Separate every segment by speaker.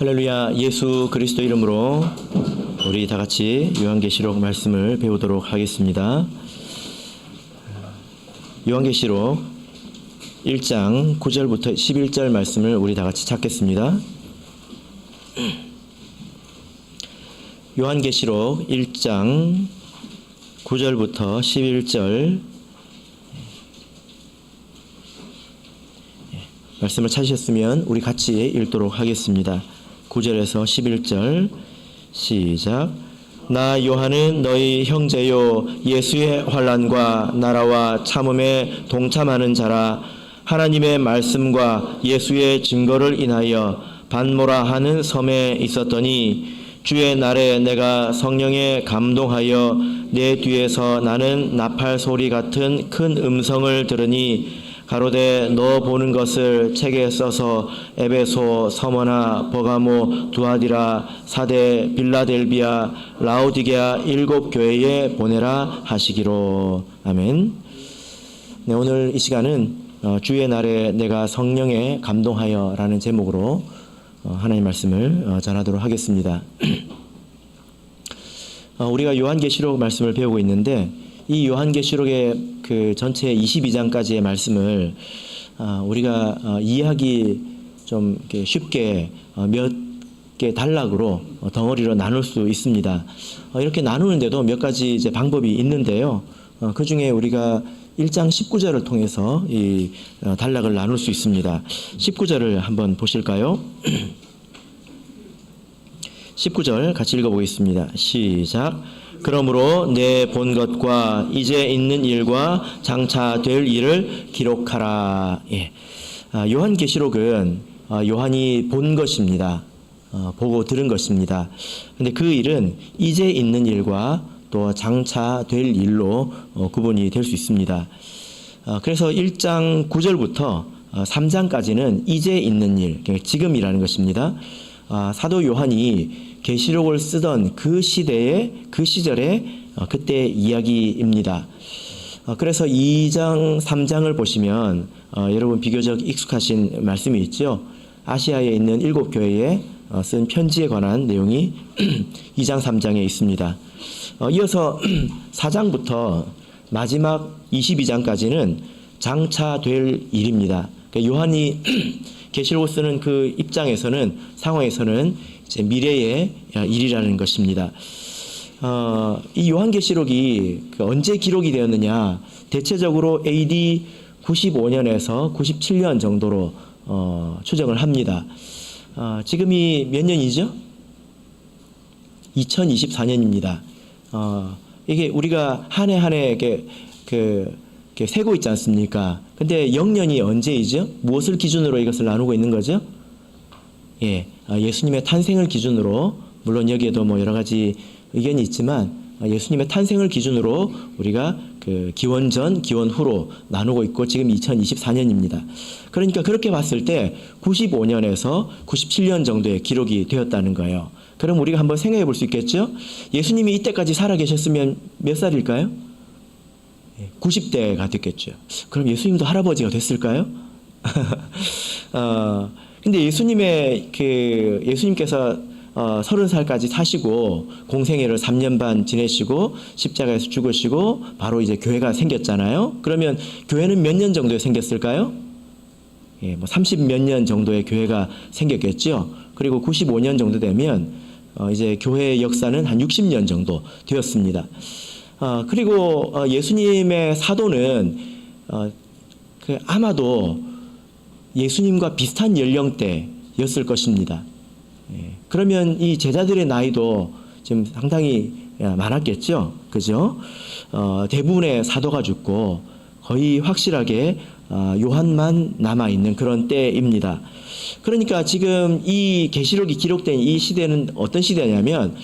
Speaker 1: 할렐루야. 예수 그리스도 이름으로 우리 다 같이 요한계시록 말씀을 배우도록 하겠습니다. 요한계시록 1장 9절부터 11절 말씀을 우리 다 같이 찾겠습니다. 요한계시록 1장 9절부터 11절 말씀을 찾으셨으면 우리 같이 읽도록 하겠습니다. 9절에서 11절 시작. 나 요한은 너희 형제요 예수의 환난과 나라와 참음에 동참하는 자라. 하나님의 말씀과 예수의 증거를 인하여 반모라 하는 섬에 있었더니 주의 날에 내가 성령에 감동하여 내 뒤에서 나는 나팔 소리 같은 큰 음성을 들으니 가로되 너 보는 것을 책에 써서 에베소, 서머나, 버가모, 두아디라, 사데, 빌라델비아, 라오디게아 7 교회에 보내라 하시기로. 아멘. 네, 오늘 이 시간은 주의 날에 내가 성령에 감동하여 라는 제목으로 하나님 말씀을 전하도록 하겠습니다. 우리가 요한계시록 말씀을 배우고 있는데 이 요한계시록의 그 전체 22장까지의 말씀을 우리가 이해하기 좀 쉽게 몇 개 단락으로 덩어리로 나눌 수 있습니다. 이렇게 나누는데도 몇 가지 이제 방법이 있는데요. 그 중에 우리가 1장 19절을 통해서 이 단락을 나눌 수 있습니다. 19절을 한번 보실까요? 19절 같이 읽어보겠습니다. 시작. 그러므로 내 본 것과 이제 있는 일과 장차 될 일을 기록하라. 예. 요한계시록은 요한이 본 것입니다. 보고 들은 것입니다. 근데 그 일은 이제 있는 일과 또 장차 될 일로 구분이 될 수 있습니다. 그래서 1장 9절부터 3장까지는 이제 있는 일, 지금이라는 것입니다. 사도 요한이 계시록을 쓰던 그 시대에, 그 시절에 그때 이야기입니다. 그래서 2장, 3장을 보시면 여러분 비교적 익숙하신 말씀이 있죠. 아시아에 있는 7 교회에 쓴 편지에 관한 내용이 2장, 3장에 있습니다. 이어서 4장부터 마지막 22장까지는 장차 될 일입니다. 그러니까 요한이 계시록을 쓰는 그 입장에서는, 상황에서는 이제 미래의 일이라는 것입니다. 이 요한계시록이 언제 기록이 되었느냐? 대체적으로 AD 95년에서 97년 정도로 추정을 합니다. 지금이 몇 년이죠? 2024년입니다. 이게 우리가 한 해 한 해 이렇게 세고 있지 않습니까? 근데 영년이 언제이죠? 무엇을 기준으로 이것을 나누고 있는 거죠? 예, 예수님의 탄생을 기준으로, 물론 여기에도 뭐 여러 가지 의견이 있지만 예수님의 탄생을 기준으로 우리가 그 기원 전, 기원 후로 나누고 있고 지금 2024년입니다. 그러니까 그렇게 봤을 때 95년에서 97년 정도의 기록이 되었다는 거예요. 그럼 우리가 한번 생각해 볼 수 있겠죠? 예수님이 이때까지 살아 계셨으면 몇 살일까요? 90대가 됐겠죠. 그럼 예수님도 할아버지가 됐을까요? 근데 예수님께서 30살까지 사시고 공생애를 3년 반 지내시고 십자가에서 죽으시고 바로 이제 교회가 생겼잖아요. 그러면 교회는 몇 년 정도에 생겼을까요? 예, 뭐 30 몇 년 정도의 교회가 생겼겠죠. 그리고 95년 정도 되면 이제 교회의 역사는 한 60년 정도 되었습니다. 그리고 예수님의 사도는 아마도 예수님과 비슷한 연령대였을 것입니다. 그러면 이 제자들의 나이도 지금 상당히 많았겠죠. 그죠? 대부분의 사도가 죽고 거의 확실하게 요한만 남아있는 그런 때입니다. 그러니까 지금 이 계시록이 기록된 이 시대는 어떤 시대냐면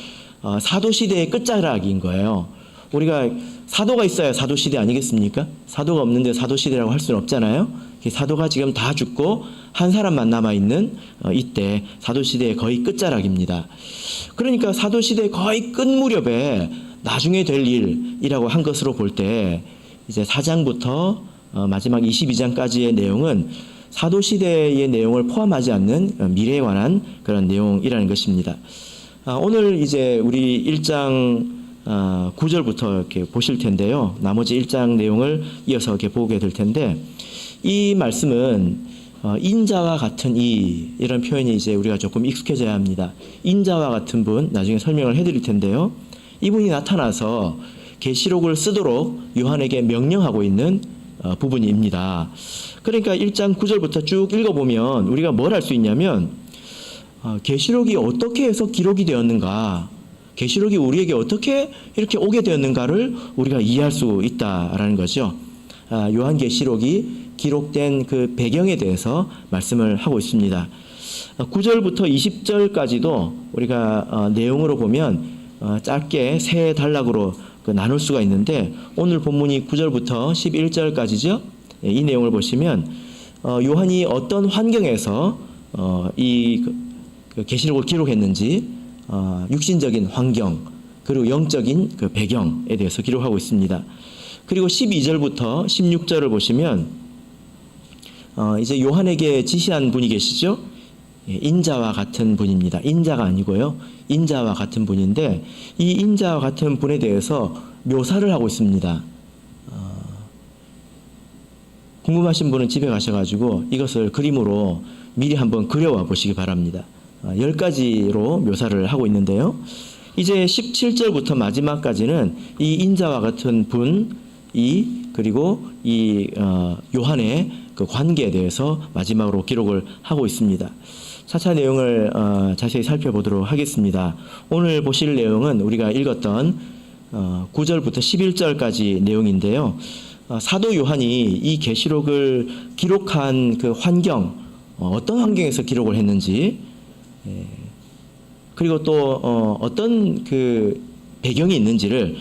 Speaker 1: 사도 시대의 끝자락인 거예요. 우리가 사도가 있어야 사도 시대 아니겠습니까? 사도가 없는데 사도 시대라고 할 수는 없잖아요. 사도가 지금 다 죽고 한 사람만 남아있는 이때 사도 시대의 거의 끝자락입니다. 그러니까 사도 시대의 거의 끝 무렵에 나중에 될 일이라고 한 것으로 볼 때 이제 4장부터 마지막 22장까지의 내용은 사도 시대의 내용을 포함하지 않는 미래에 관한 그런 내용이라는 것입니다. 오늘 이제 우리 1장 9절부터 이렇게 보실 텐데요. 나머지 1장 내용을 이어서 이렇게 보게 될 텐데, 이 말씀은 인자와 같은 이런 표현이 이제 우리가 조금 익숙해져야 합니다. 인자와 같은 분, 나중에 설명을 해드릴 텐데요. 이분이 나타나서 계시록을 쓰도록 요한에게 명령하고 있는 부분입니다. 그러니까 1장 9절부터 쭉 읽어보면 우리가 뭘 알 수 있냐면, 계시록이 어떻게 해서 기록이 되었는가, 계시록이 우리에게 어떻게 이렇게 오게 되었는가를 우리가 이해할 수 있다라는 거죠. 요한계시록이 기록된 그 배경에 대해서 말씀을 하고 있습니다. 9절부터 20절까지도 우리가 내용으로 보면 짧게 세 단락으로 나눌 수가 있는데, 오늘 본문이 9절부터 11절까지죠. 이 내용을 보시면 요한이 어떤 환경에서 이 계시록을 기록했는지, 육신적인 환경 그리고 영적인 그 배경에 대해서 기록하고 있습니다. 그리고 12절부터 16절을 보시면 이제 요한에게 지시한 분이 계시죠. 인자와 같은 분입니다. 인자가 아니고요, 인자와 같은 분인데, 이 인자와 같은 분에 대해서 묘사를 하고 있습니다. 궁금하신 분은 집에 가셔가지고 이것을 그림으로 미리 한번 그려와 보시기 바랍니다. 10가지로 묘사를 하고 있는데요. 이제 17절부터 마지막까지는 이 인자와 같은 분이, 그리고 이 요한의 그 관계에 대해서 마지막으로 기록을 하고 있습니다. 차차 내용을 자세히 살펴보도록 하겠습니다. 오늘 보실 내용은 우리가 읽었던 9절부터 11절까지 내용인데요. 사도 요한이 이 계시록을 기록한 그 환경, 어떤 환경에서 기록을 했는지, 그리고 또 어떤 그 배경이 있는지를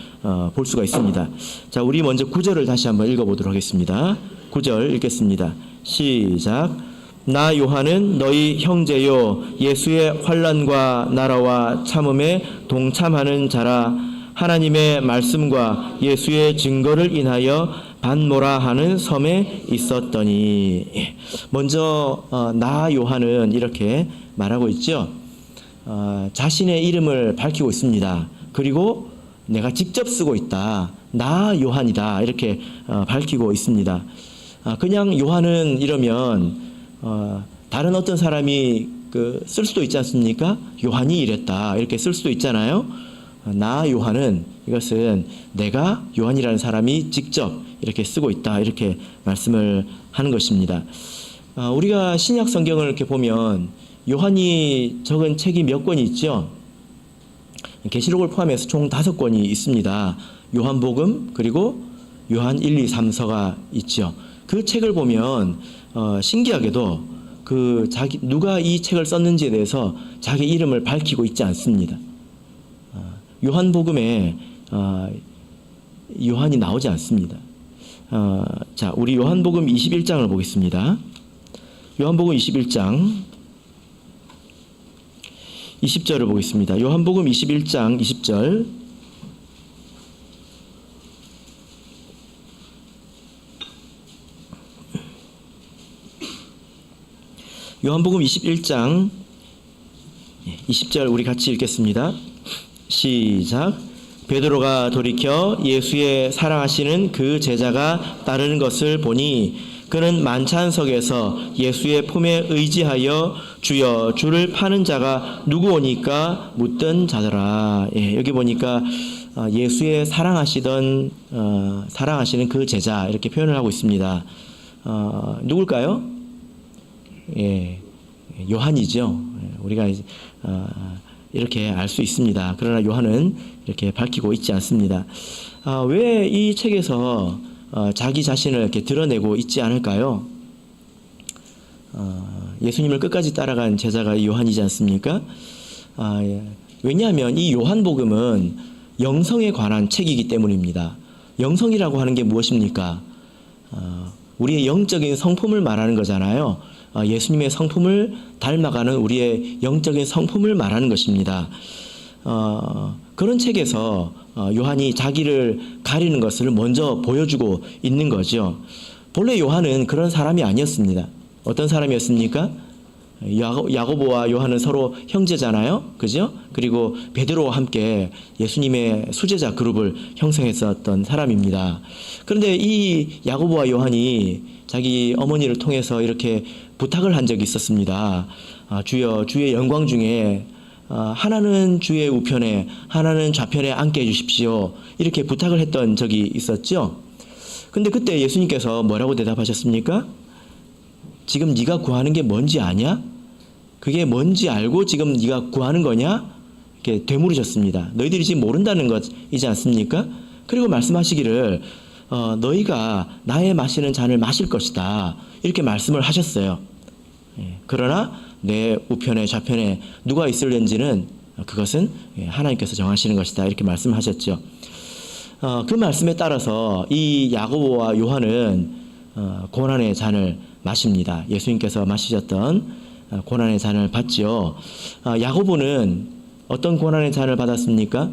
Speaker 1: 볼 수가 있습니다. 자, 우리 먼저 9절을 다시 한번 읽어보도록 하겠습니다. 9절 읽겠습니다. 시작. 나 요한은 너희 형제요 예수의 환난과 나라와 참음에 동참하는 자라. 하나님의 말씀과 예수의 증거를 인하여 반모라 하는 섬에 있었더니. 먼저 나 요한은 이렇게 말하고 있죠. 자신의 이름을 밝히고 있습니다. 그리고 내가 직접 쓰고 있다, 나 요한이다, 이렇게 밝히고 있습니다. 그냥 요한은 이러면 다른 어떤 사람이 쓸 수도 있지 않습니까? 요한이 이랬다, 이렇게 쓸 수도 있잖아요. 나 요한은, 이것은 내가 요한이라는 사람이 직접 이렇게 쓰고 있다, 이렇게 말씀을 하는 것입니다. 우리가 신약 성경을 이렇게 보면 요한이 적은 책이 몇 권이 있죠? 계시록을 포함해서 총 5권이 있습니다. 요한복음, 그리고 요한 1, 2, 3서가 있죠. 그 책을 보면 신기하게도 누가 이 책을 썼는지에 대해서 자기 이름을 밝히고 있지 않습니다. 요한복음에 요한이 나오지 않습니다. 자, 우리 요한복음 21장을 보겠습니다. 요한복음 21장 20절을 보겠습니다. 요한복음 21장 20절. 요한복음 21장 20절 우리 같이 읽겠습니다. 시작. 베드로가 돌이켜 예수의 사랑하시는 그 제자가 따르는 것을 보니 그는 만찬석에서 예수의 품에 의지하여 주여 주를 파는 자가 누구오니까 묻던 자더라. 여기 보니까 예수의 사랑하시는 그 제자, 이렇게 표현을 하고 있습니다. 누굴까요? 요한이죠. 우리가 이렇게 알 수 있습니다. 그러나 요한은 이렇게 밝히고 있지 않습니다. 왜 이 책에서 자기 자신을 이렇게 드러내고 있지 않을까요? 예수님을 끝까지 따라간 제자가 요한이지 않습니까? 왜냐하면 이 요한복음은 영성에 관한 책이기 때문입니다. 영성이라고 하는 게 무엇입니까? 우리의 영적인 성품을 말하는 거잖아요. 예수님의 성품을 닮아가는 우리의 영적인 성품을 말하는 것입니다. 그런 책에서 요한이 자기를 가리는 것을 먼저 보여주고 있는 거죠. 본래 요한은 그런 사람이 아니었습니다. 어떤 사람이었습니까? 야고보와 요한은 서로 형제잖아요. 그죠? 그리고 베드로와 함께 예수님의 수제자 그룹을 형성했었던 사람입니다. 그런데 이 야고보와 요한이 자기 어머니를 통해서 이렇게 부탁을 한 적이 있었습니다. 주여, 주의 영광 중에 하나는 주의 우편에 하나는 좌편에 앉게 해주십시오. 이렇게 부탁을 했던 적이 있었죠. 근데 그때 예수님께서 뭐라고 대답하셨습니까? 지금 네가 구하는 게 뭔지 아냐? 그게 뭔지 알고 지금 네가 구하는 거냐? 이렇게 되물으셨습니다. 너희들이 지금 모른다는 것이지 않습니까? 그리고 말씀하시기를 너희가 나의 마시는 잔을 마실 것이다. 이렇게 말씀을 하셨어요. 그러나 내 우편에 좌편에 누가 있을는지는 그것은 하나님께서 정하시는 것이다. 이렇게 말씀하셨죠. 그 말씀에 따라서 이 야고보와 요한은 고난의 잔을 마십니다. 예수님께서 마시셨던 고난의 잔을 받지요. 야고보는 어떤 고난의 잔을 받았습니까?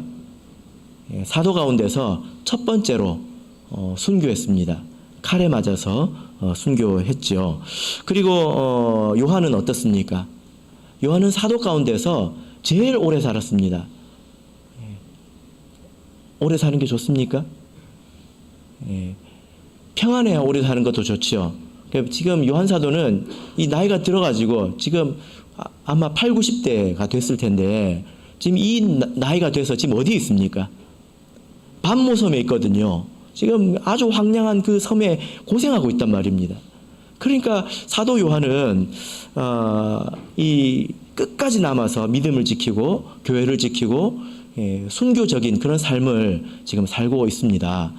Speaker 1: 사도 가운데서 첫 번째로 순교했습니다. 칼에 맞아서 순교했죠. 그리고 요한은 어떻습니까? 요한은 사도 가운데서 제일 오래 살았습니다. 오래 사는 게 좋습니까? 평안해야 오래 사는 것도 좋죠. 지금 요한 사도는 이 나이가 들어가지고 지금 아마 8, 90대가 됐을 텐데 지금 이 나이가 돼서 지금 어디에 있습니까? 밤모섬에 있거든요. 지금 아주 황량한 그 섬에 고생하고 있단 말입니다. 그러니까 사도 요한은 이 끝까지 남아서 믿음을 지키고 교회를 지키고 순교적인 그런 삶을 지금 살고 있습니다.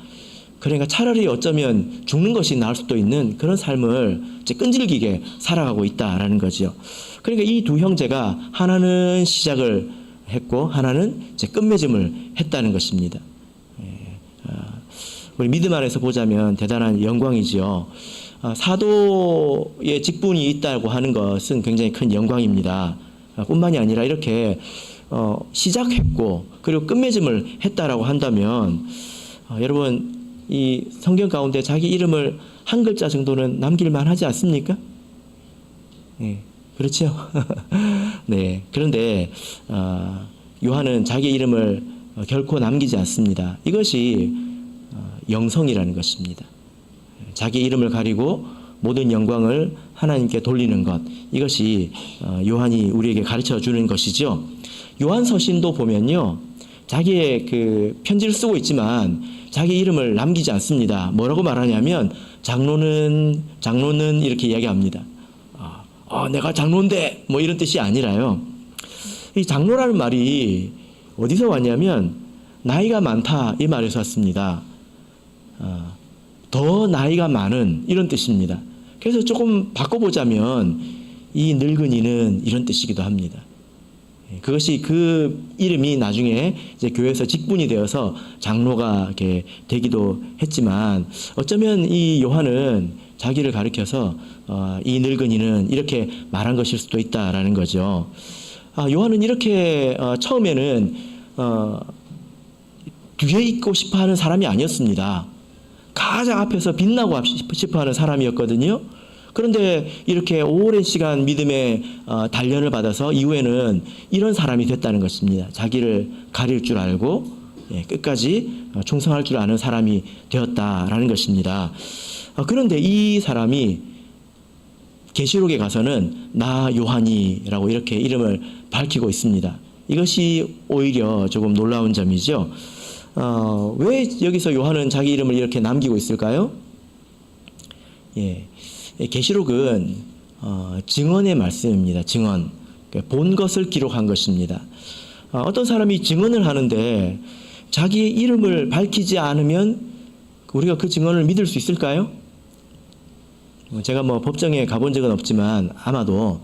Speaker 1: 그러니까 차라리 어쩌면 죽는 것이 나을 수도 있는 그런 삶을 이제 끈질기게 살아가고 있다라는 거죠. 그러니까 이 두 형제가 하나는 시작을 했고 하나는 이제 끝맺음을 했다는 것입니다. 우리 믿음 안에서 보자면 대단한 영광이지요. 사도의 직분이 있다고 하는 것은 굉장히 큰 영광입니다. 뿐만이 아니라 이렇게 시작했고 그리고 끝맺음을 했다라고 한다면 여러분 이 성경 가운데 자기 이름을 한 글자 정도는 남길 만하지 않습니까? 네, 그렇죠. 네, 그런데 요한은 자기 이름을 결코 남기지 않습니다. 이것이 영성이라는 것입니다. 자기 이름을 가리고 모든 영광을 하나님께 돌리는 것, 이것이 요한이 우리에게 가르쳐 주는 것이죠. 요한 서신도 보면요, 자기의 그 편지를 쓰고 있지만 자기 이름을 남기지 않습니다. 뭐라고 말하냐면 장로는 이렇게 이야기합니다. 내가 장로인데 뭐 이런 뜻이 아니라요. 이 장로라는 말이 어디서 왔냐면 나이가 많다 이 말에서 왔습니다. 더 나이가 많은 이런 뜻입니다. 그래서 조금 바꿔보자면 이 늙은이는 이런 뜻이기도 합니다. 그것이 그 이름이 나중에 이제 교회에서 직분이 되어서 장로가 이렇게 되기도 했지만 어쩌면 이 요한은 자기를 가리켜서 이 늙은이는 이렇게 말한 것일 수도 있다라는 거죠. 요한은 이렇게 처음에는 뒤에 있고 싶어하는 사람이 아니었습니다. 가장 앞에서 빛나고 싶어하는 사람이었거든요. 그런데 이렇게 오랜 시간 믿음의 단련을 받아서 이후에는 이런 사람이 됐다는 것입니다. 자기를 가릴 줄 알고 끝까지 충성할 줄 아는 사람이 되었다라는 것입니다. 그런데 이 사람이 계시록에 가서는 나 요한이라고 이렇게 이름을 밝히고 있습니다. 이것이 오히려 조금 놀라운 점이죠. 왜 여기서 요한은 자기 이름을 이렇게 남기고 있을까요? 계시록은 증언의 말씀입니다. 증언. 본 것을 기록한 것입니다. 어떤 사람이 증언을 하는데 자기의 이름을 밝히지 않으면 우리가 그 증언을 믿을 수 있을까요? 제가 뭐 법정에 가본 적은 없지만 아마도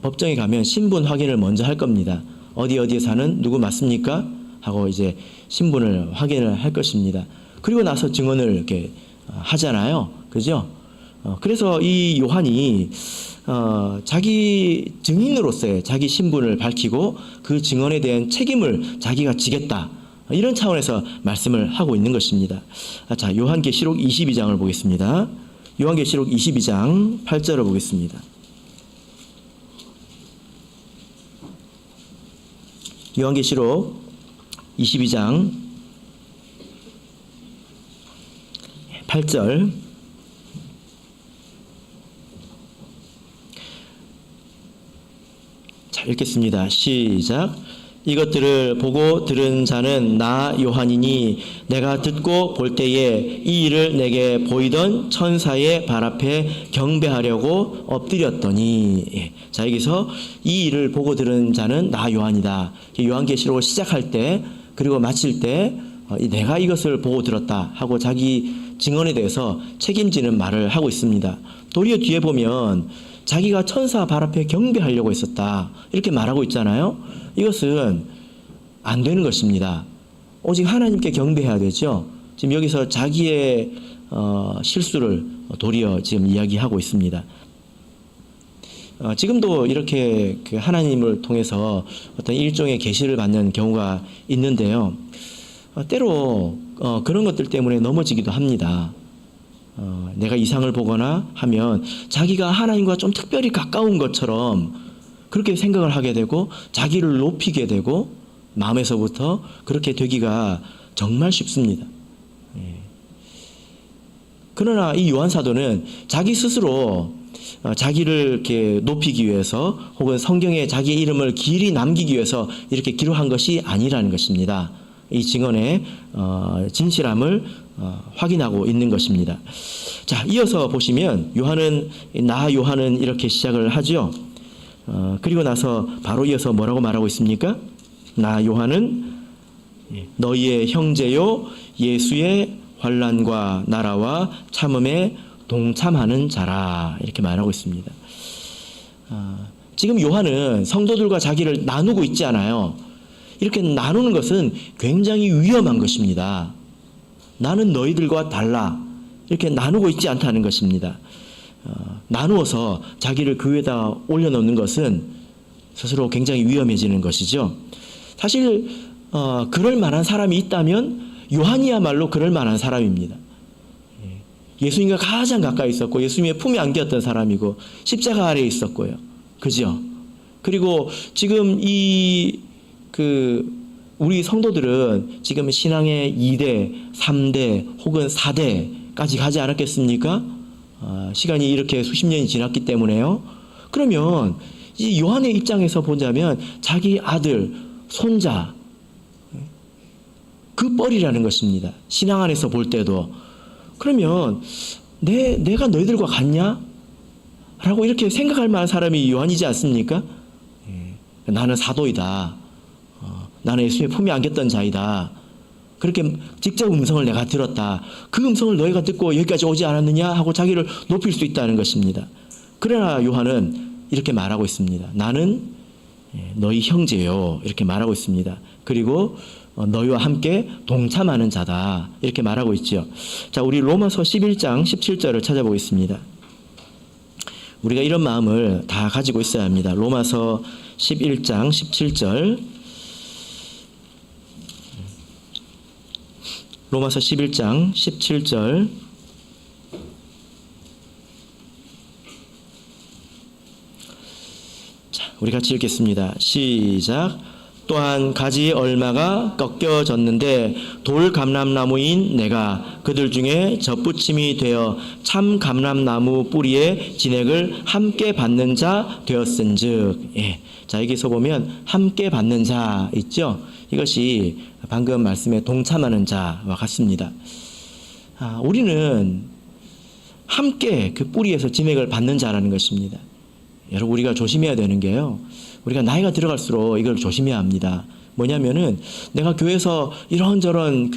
Speaker 1: 법정에 가면 신분 확인을 먼저 할 겁니다. 어디에 사는 누구 맞습니까? 하고 이제 신분을 확인을 할 것입니다. 그리고 나서 증언을 이렇게 하잖아요. 그죠? 그래서 이 요한이 자기 증인으로서의 자기 신분을 밝히고 그 증언에 대한 책임을 자기가 지겠다. 이런 차원에서 말씀을 하고 있는 것입니다. 자, 요한계시록 22장을 보겠습니다. 요한계시록 22장 8절을 보겠습니다. 요한계시록 22장 8절. 자, 읽겠습니다. 시작. 이것들을 보고 들은 자는 나 요한이니 내가 듣고 볼 때에 이 일을 내게 보이던 천사의 발 앞에 경배하려고 엎드렸더니. 예. 자, 여기서 이 일을 보고 들은 자는 나 요한이다. 요한계시록을 시작할 때 그리고 마칠 때 내가 이것을 보고 들었다 하고 자기 증언에 대해서 책임지는 말을 하고 있습니다. 도리어 뒤에 보면 자기가 천사 발 앞에 경배하려고 했었다 이렇게 말하고 있잖아요. 이것은 안 되는 것입니다. 오직 하나님께 경배해야 되죠. 지금 여기서 자기의 실수를 도리어 지금 이야기하고 있습니다. 지금도 이렇게 그 하나님을 통해서 어떤 일종의 계시를 받는 경우가 있는데요. 때로 그런 것들 때문에 넘어지기도 합니다. 내가 이상을 보거나 하면 자기가 하나님과 좀 특별히 가까운 것처럼 그렇게 생각을 하게 되고 자기를 높이게 되고 마음에서부터 그렇게 되기가 정말 쉽습니다. 그러나 이 요한 사도는 자기 스스로 자기를 이렇게 높이기 위해서 혹은 성경에 자기의 이름을 길이 남기기 위해서 이렇게 기록한 것이 아니라는 것입니다. 이 증언의 진실함을 확인하고 있는 것입니다. 자, 이어서 보시면 나 요한은 이렇게 시작을 하죠. 그리고 나서 바로 이어서 뭐라고 말하고 있습니까? 나 요한은 너희의 형제요 예수의 환난과 나라와 참음에 동참하는 자라 이렇게 말하고 있습니다. 지금 요한은 성도들과 자기를 나누고 있지 않아요. 이렇게 나누는 것은 굉장히 위험한 것입니다. 나는 너희들과 달라 이렇게 나누고 있지 않다는 것입니다. 나누어서 자기를 그 위에다 올려놓는 것은 스스로 굉장히 위험해지는 것이죠. 사실 그럴 만한 사람이 있다면 요한이야말로 그럴 만한 사람입니다. 예수님과 가장 가까이 있었고 예수님의 품에 안겼던 사람이고 십자가 아래에 있었고요. 그죠? 그리고 지금 우리 성도들은 지금 신앙의 2대, 3대 혹은 4대까지 가지 않았겠습니까? 시간이 이렇게 수십 년이 지났기 때문에요. 그러면 이 요한의 입장에서 보자면 자기 아들, 손자 그 뻘이라는 것입니다. 신앙 안에서 볼 때도. 그러면 내가 너희들과 같냐? 라고 이렇게 생각할 만한 사람이 요한이지 않습니까? 나는 사도이다. 나는 예수의 품에 안겼던 자이다. 그렇게 직접 음성을 내가 들었다. 그 음성을 너희가 듣고 여기까지 오지 않았느냐 하고 자기를 높일 수 있다는 것입니다. 그러나 요한은 이렇게 말하고 있습니다. 나는 너희 형제요 이렇게 말하고 있습니다. 그리고 너희와 함께 동참하는 자다 이렇게 말하고 있죠. 자, 우리 로마서 11장 17절을 찾아보겠습니다. 우리가 이런 마음을 다 가지고 있어야 합니다. 로마서 11장 17절. 로마서 11장 17절. 자, 우리 같이 읽겠습니다. 시작. 또한 가지 얼마가 꺾여졌는데 돌 감람나무인 내가 그들 중에 젖붙임이 되어 참 감람나무 뿌리에 진액을 함께 받는 자 되었은즉. 자, 여기서 보면 함께 받는 자 있죠. 이것이 방금 말씀에 동참하는 자와 같습니다. 우리는 함께 그 뿌리에서 진액을 받는 자라는 것입니다. 여러분, 우리가 조심해야 되는 게요. 우리가 나이가 들어갈수록 이걸 조심해야 합니다. 뭐냐면은 내가 교회에서 이런저런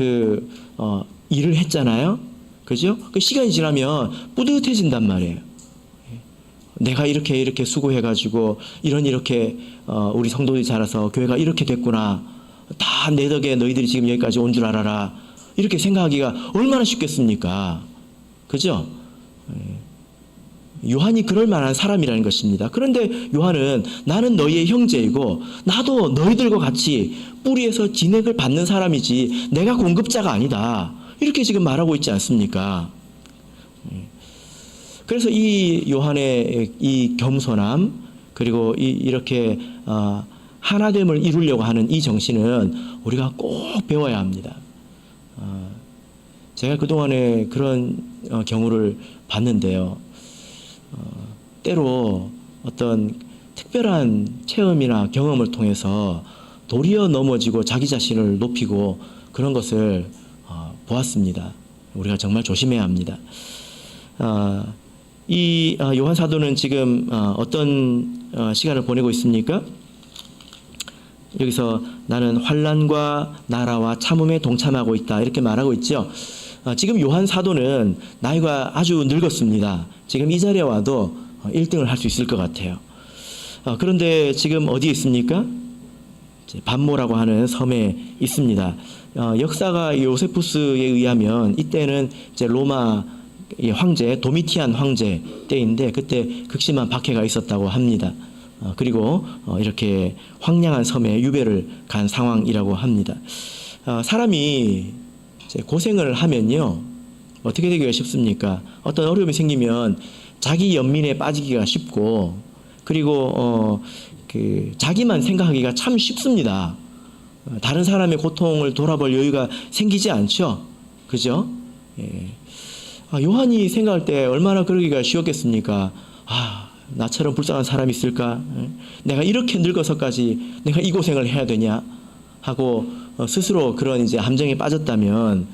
Speaker 1: 일을 했잖아요. 그죠? 그 시간이 지나면 뿌듯해진단 말이에요. 내가 이렇게 수고해가지고 이렇게 우리 성도들이 자라서 교회가 이렇게 됐구나. 다 내 덕에 너희들이 지금 여기까지 온 줄 알아라. 이렇게 생각하기가 얼마나 쉽겠습니까? 그죠? 요한이 그럴 만한 사람이라는 것입니다. 그런데 요한은 나는 너희의 형제이고 나도 너희들과 같이 뿌리에서 진액을 받는 사람이지 내가 공급자가 아니다. 이렇게 지금 말하고 있지 않습니까? 그래서 이 요한의 이 겸손함, 그리고 이렇게 하나됨을 이루려고 하는 이 정신은 우리가 꼭 배워야 합니다. 제가 그동안에 그런 경우를 봤는데요. 때로 어떤 특별한 체험이나 경험을 통해서 도리어 넘어지고 자기 자신을 높이고 그런 것을 보았습니다. 우리가 정말 조심해야 합니다. 이 요한 사도는 지금 어떤 시간을 보내고 있습니까? 여기서 나는 환난과 나라와 참음에 동참하고 있다 이렇게 말하고 있죠. 지금 요한 사도는 나이가 아주 늙었습니다. 지금 이 자리에 와도 1등을 할 수 있을 것 같아요. 그런데 지금 어디에 있습니까? 반모라고 하는 섬에 있습니다. 역사가 요세푸스에 의하면 이때는 이제 로마 황제 도미티안 황제 때인데 그때 극심한 박해가 있었다고 합니다. 그리고 이렇게 황량한 섬에 유배를 간 상황이라고 합니다. 사람이 고생을 하면요 어떻게 되기가 쉽습니까? 어떤 어려움이 생기면 자기 연민에 빠지기가 쉽고, 그리고 자기만 생각하기가 참 쉽습니다. 다른 사람의 고통을 돌아볼 여유가 생기지 않죠. 그죠? 예. 요한이 생각할 때 얼마나 그러기가 쉬웠겠습니까? 나처럼 불쌍한 사람이 있을까? 내가 이렇게 늙어서까지 내가 이 고생을 해야 되냐? 하고 스스로 그런 이제 함정에 빠졌다면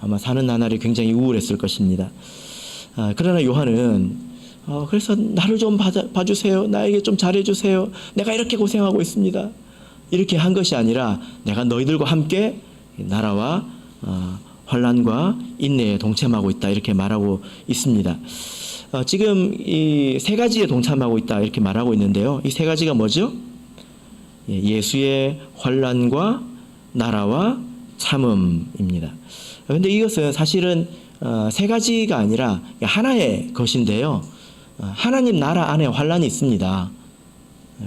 Speaker 1: 아마 사는 나날이 굉장히 우울했을 것입니다. 그러나 요한은 그래서 나를 좀 봐주세요. 나에게 좀 잘해주세요. 내가 이렇게 고생하고 있습니다. 이렇게 한 것이 아니라 내가 너희들과 함께 나라와 환난과 인내에 동참하고 있다 이렇게 말하고 있습니다. 지금 이 세 가지에 동참하고 있다 이렇게 말하고 있는데요. 이 세 가지가 뭐죠? 예수의 환난과 나라와 참음입니다. 그런데 이것은 사실은 세 가지가 아니라 하나의 것인데요. 하나님 나라 안에 환난이 있습니다.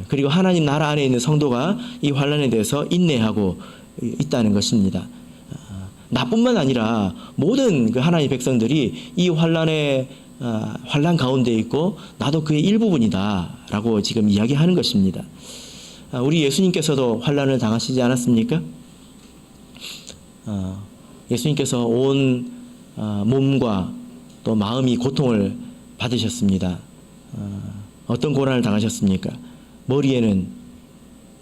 Speaker 1: 그리고 하나님 나라 안에 있는 성도가 이 환난에 대해서 인내하고 있다는 것입니다. 나뿐만 아니라 모든 그 하나님의 백성들이 이 환난 가운데 있고 나도 그의 일부분이다라고 지금 이야기하는 것입니다. 우리 예수님께서도 환난을 당하시지 않았습니까? 예수님께서 온 몸과 또 마음이 고통을 받으셨습니다. 어떤 고난을 당하셨습니까? 머리에는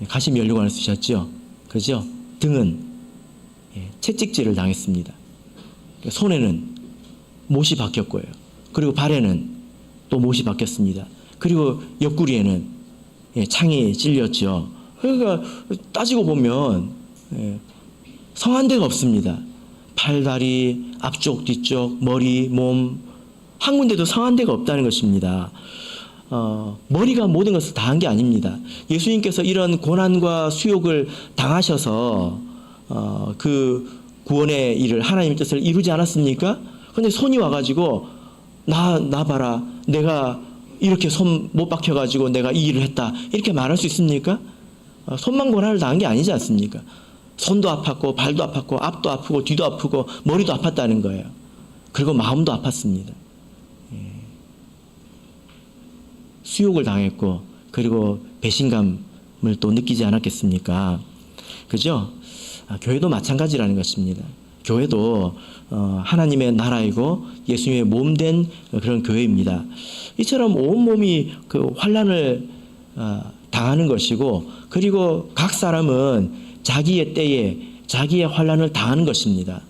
Speaker 1: 가시면류관을 쓰셨죠. 그죠? 등은 채찍질을 당했습니다. 손에는 못이 박혔고요. 그리고 발에는 또 못이 박혔습니다. 그리고 옆구리에는 창이 찔렸죠. 그러니까 따지고 보면 성한 데가 없습니다. 팔, 다리, 앞쪽, 뒤쪽, 머리, 몸, 한 군데도 성한 데가 없다는 것입니다. 머리가 모든 것을 다 한 게 아닙니다. 예수님께서 이런 고난과 수욕을 당하셔서 그 구원의 일을 하나님의 뜻을 이루지 않았습니까? 근데 손이 와가지고 나 봐라, 내가 이렇게 손 못 박혀가지고 내가 이 일을 했다 이렇게 말할 수 있습니까? 손만 고난을 당한 게 아니지 않습니까? 손도 아팠고 발도 아팠고 앞도 아프고 뒤도 아프고 머리도 아팠다는 거예요. 그리고 마음도 아팠습니다. 수욕을 당했고 그리고 배신감을 또 느끼지 않았겠습니까? 그죠? 교회도 마찬가지라는 것입니다. 교회도 하나님의 나라이고 예수님의 몸된 그런 교회입니다. 이처럼 온몸이 그 환난을 당하는 것이고, 그리고 각 사람은 자기의 때에 자기의 환난을 당하는 것입니다.